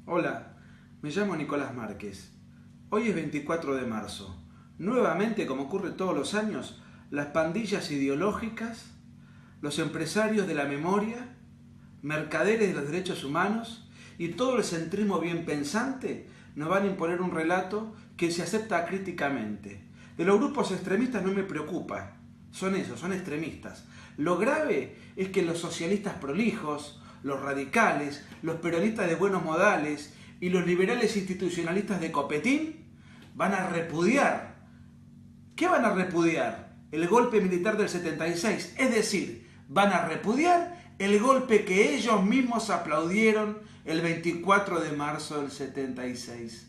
Hola, me llamo Nicolás Márquez. Hoy es 24 de marzo. Nuevamente, como ocurre todos los años, las pandillas ideológicas, los empresarios de la memoria, mercaderes de los derechos humanos y todo el centrismo bien pensante nos van a imponer un relato que se acepta críticamente. De los grupos extremistas no me preocupa, son esos, son extremistas. Lo grave es que los socialistas prolijos, los radicales, los peronistas de buenos modales y los liberales institucionalistas de copetín van a repudiar. ¿Qué van a repudiar? El golpe militar del 76, es decir, van a repudiar el golpe que ellos mismos aplaudieron el 24 de marzo del 76.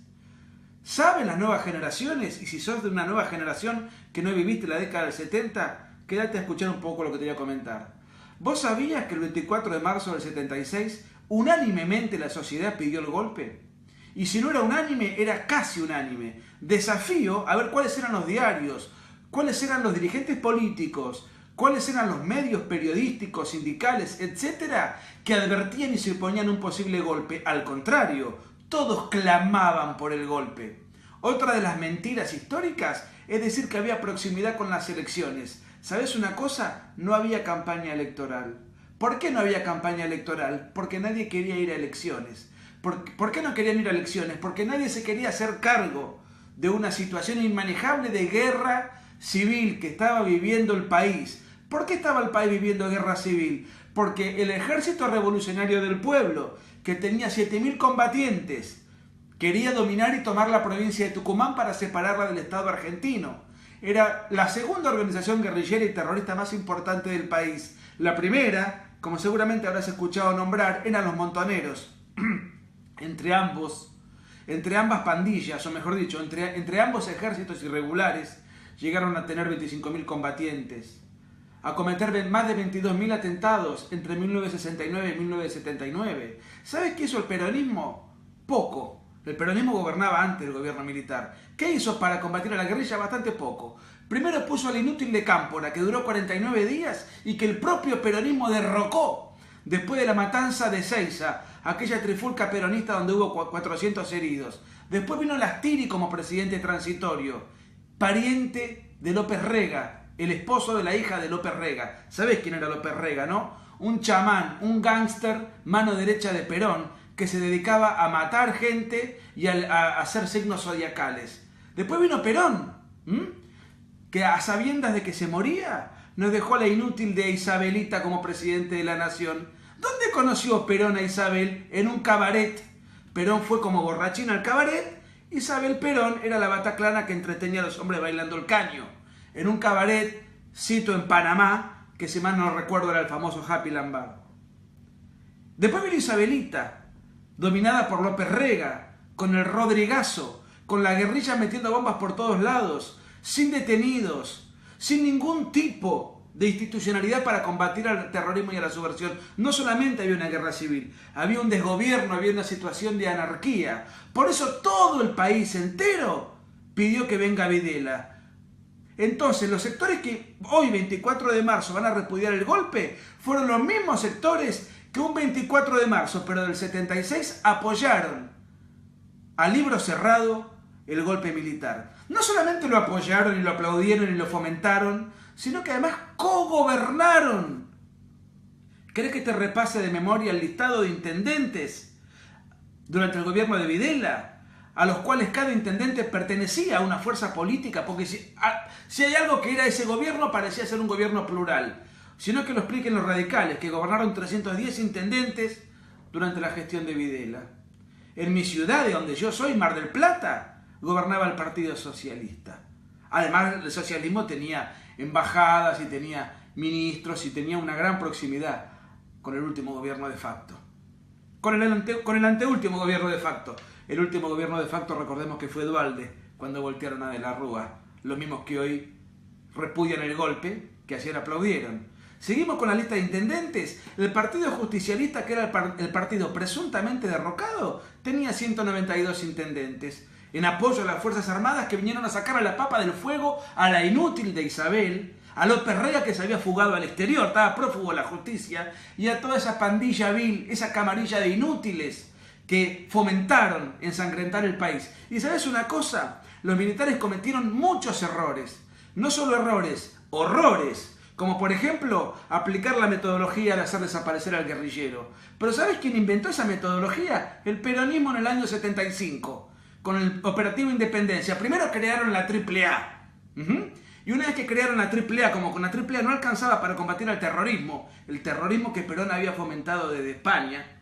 ¿Saben las nuevas generaciones? Y si sos de una nueva generación que no viviste la década del 70, quédate a escuchar un poco lo que te voy a comentar. ¿Vos sabías que el 24 de marzo del 76 unánimemente la sociedad pidió el golpe? Y si no era unánime, era casi unánime. Desafío a ver cuáles eran los diarios, cuáles eran los dirigentes políticos, cuáles eran los medios periodísticos, sindicales, etcétera, que advertían y se oponían a un posible golpe. Al contrario, todos clamaban por el golpe. Otra de las mentiras históricas es decir que había proximidad con las elecciones. ¿Sabes una cosa? No había campaña electoral. ¿Por qué no había campaña electoral? Porque nadie quería ir a elecciones. ¿Por qué no querían ir a elecciones? Porque nadie se quería hacer cargo de una situación inmanejable de guerra civil que estaba viviendo el país. ¿Por qué estaba el país viviendo guerra civil? Porque el Ejército Revolucionario del Pueblo, que tenía 7.000 combatientes, quería dominar y tomar la provincia de Tucumán para separarla del Estado argentino. Era la segunda organización guerrillera y terrorista más importante del país. La primera, como seguramente habrás escuchado nombrar, eran los montoneros. Entre ambas pandillas, o mejor dicho, entre ambos ejércitos irregulares, llegaron a tener 25.000 combatientes, a cometer más de 22.000 atentados entre 1969 y 1979. ¿Sabes qué hizo el peronismo? Poco. El peronismo gobernaba antes del gobierno militar. ¿Qué hizo para combatir a la guerrilla? Bastante poco. Primero puso al inútil de Cámpora, que duró 49 días y que el propio peronismo derrocó después de la matanza de Ezeiza, aquella trifulca peronista donde hubo 400 heridos. Después vino Lastiri como presidente transitorio, pariente de López Rega, el esposo de la hija de López Rega. ¿Sabés quién era López Rega, no? Un chamán, un gángster, mano derecha de Perón, que se dedicaba a matar gente y a hacer signos zodiacales. Después vino Perón, que a sabiendas de que se moría, nos dejó a la inútil de Isabelita como presidente de la nación. ¿Dónde conoció Perón a Isabel? En un cabaret. Perón fue como borrachín al cabaret. Isabel Perón era la bataclana que entretenía a los hombres bailando el caño. En un cabaret, cito en Panamá, que si mal no recuerdo era el famoso Happy Land Bar. Después vino Isabelita, dominada por López Rega, con el Rodrigazo, con la guerrilla metiendo bombas por todos lados, sin detenidos, sin ningún tipo de institucionalidad para combatir al terrorismo y a la subversión. No solamente había una guerra civil, había un desgobierno, había una situación de anarquía. Por eso todo el país entero pidió que venga Videla. Entonces, los sectores que hoy, 24 de marzo, van a repudiar el golpe, fueron los mismos sectores que un 24 de marzo, pero del 76, apoyaron a libro cerrado el golpe militar. No solamente lo apoyaron y lo aplaudieron y lo fomentaron, sino que además cogobernaron. ¿Querés que te repase de memoria el listado de intendentes durante el gobierno de Videla, a los cuales cada intendente pertenecía a una fuerza política? Porque si hay algo que era ese gobierno, parecía ser un gobierno plural. Sino que lo expliquen los radicales, que gobernaron 310 intendentes durante la gestión de Videla. En mi ciudad, de donde yo soy, Mar del Plata, gobernaba el Partido Socialista. Además, el socialismo tenía embajadas y tenía ministros y tenía una gran proximidad con el último gobierno de facto. Con el anteúltimo gobierno de facto. El último gobierno de facto, recordemos que fue Duhalde, cuando voltearon a De la Rúa. Los mismos que hoy repudian el golpe, que ayer aplaudieron. Seguimos con la lista de intendentes. El Partido Justicialista, que era el partido presuntamente derrocado, tenía 192 intendentes. En apoyo a las Fuerzas Armadas que vinieron a sacar a la papa del fuego a la inútil de Isabel, a López Rega que se había fugado al exterior, estaba prófugo de la justicia, y a toda esa pandilla vil, esa camarilla de inútiles que fomentaron ensangrentar el país. Y ¿sabes una cosa? Los militares cometieron muchos errores. No solo errores, horrores. Como por ejemplo, aplicar la metodología de hacer desaparecer al guerrillero. Pero ¿sabes quién inventó esa metodología? El peronismo en el año 75, con el Operativo Independencia. Primero crearon la AAA. Y una vez que crearon la AAA, como con la AAA no alcanzaba para combatir al terrorismo, el terrorismo que Perón había fomentado desde España,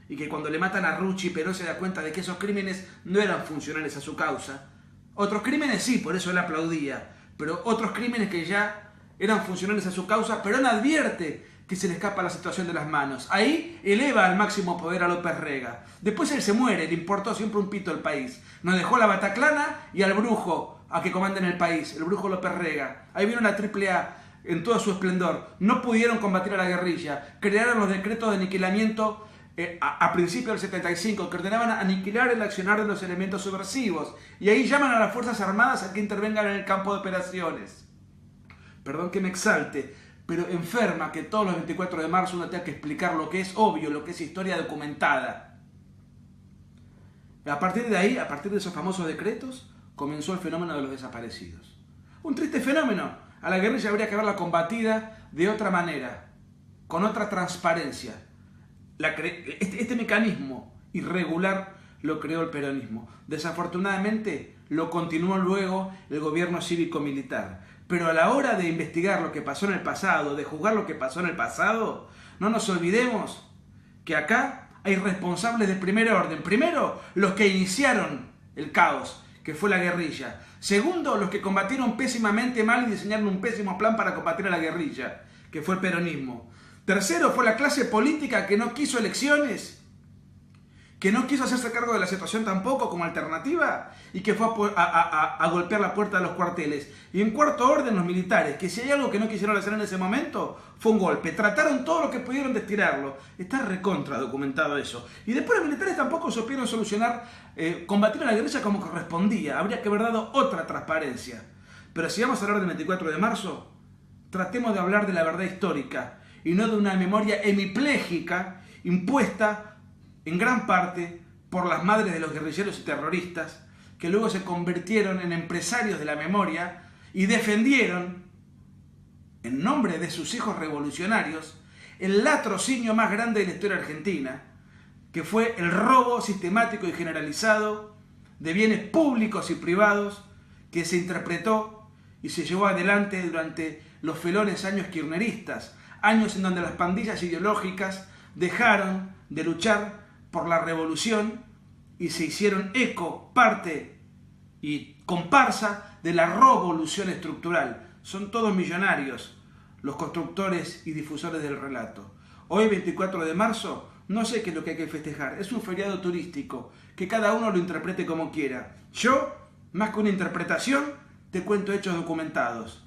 y que cuando le matan a Rucci, Perón se da cuenta de que esos crímenes no eran funcionales a su causa. Otros crímenes sí, por eso él aplaudía, pero otros crímenes que ya eran funcionales a su causa, Perón advierte que se le escapa la situación de las manos. Ahí eleva al máximo poder a López Rega. Después él se muere, le importó siempre un pito el país. Nos dejó la Bataclana y al brujo a que comanda en el país, el brujo López Rega. Ahí vino la AAA en todo su esplendor. No pudieron combatir a la guerrilla. Crearon los decretos de aniquilamiento a principios del 75, que ordenaban aniquilar el accionar de los elementos subversivos. Y ahí llaman a las Fuerzas Armadas a que intervengan en el campo de operaciones. Perdón que me exalte, pero enferma que todos los 24 de marzo uno tenga que explicar lo que es obvio, lo que es historia documentada. A partir de ahí, a partir de esos famosos decretos, comenzó el fenómeno de los desaparecidos. Un triste fenómeno. A la guerrilla habría que haberla combatida de otra manera, con otra transparencia. Este mecanismo irregular lo creó el peronismo. Desafortunadamente lo continuó luego el gobierno cívico-militar. Pero a la hora de investigar lo que pasó en el pasado, de juzgar lo que pasó en el pasado, no nos olvidemos que acá hay responsables de primer orden. Primero, los que iniciaron el caos, que fue la guerrilla. Segundo, los que combatieron pésimamente mal y diseñaron un pésimo plan para combatir a la guerrilla, que fue el peronismo. Tercero, fue la clase política que no quiso elecciones, que no quiso hacerse cargo de la situación tampoco como alternativa y que fue a golpear la puerta de los cuarteles. Y en cuarto orden, los militares, que si hay algo que no quisieron hacer en ese momento, fue un golpe. Trataron todo lo que pudieron de estirarlo. Está recontra documentado eso. Y después los militares tampoco supieron solucionar, combatir a la guerrilla como correspondía. Habría que haber dado otra transparencia. Pero si vamos a hablar del 24 de marzo, tratemos de hablar de la verdad histórica y no de una memoria hemipléjica impuesta en gran parte por las madres de los guerrilleros y terroristas, que luego se convirtieron en empresarios de la memoria y defendieron, en nombre de sus hijos revolucionarios, el latrocinio más grande de la historia argentina, que fue el robo sistemático y generalizado de bienes públicos y privados que se interpretó y se llevó adelante durante los felones años kirchneristas, años en donde las pandillas ideológicas dejaron de luchar por la revolución y se hicieron eco, parte y comparsa de la revolución estructural. Son todos millonarios los constructores y difusores del relato. Hoy, 24 de marzo, no sé qué es lo que hay que festejar. Es un feriado turístico, que cada uno lo interprete como quiera. Yo, más que una interpretación, te cuento hechos documentados.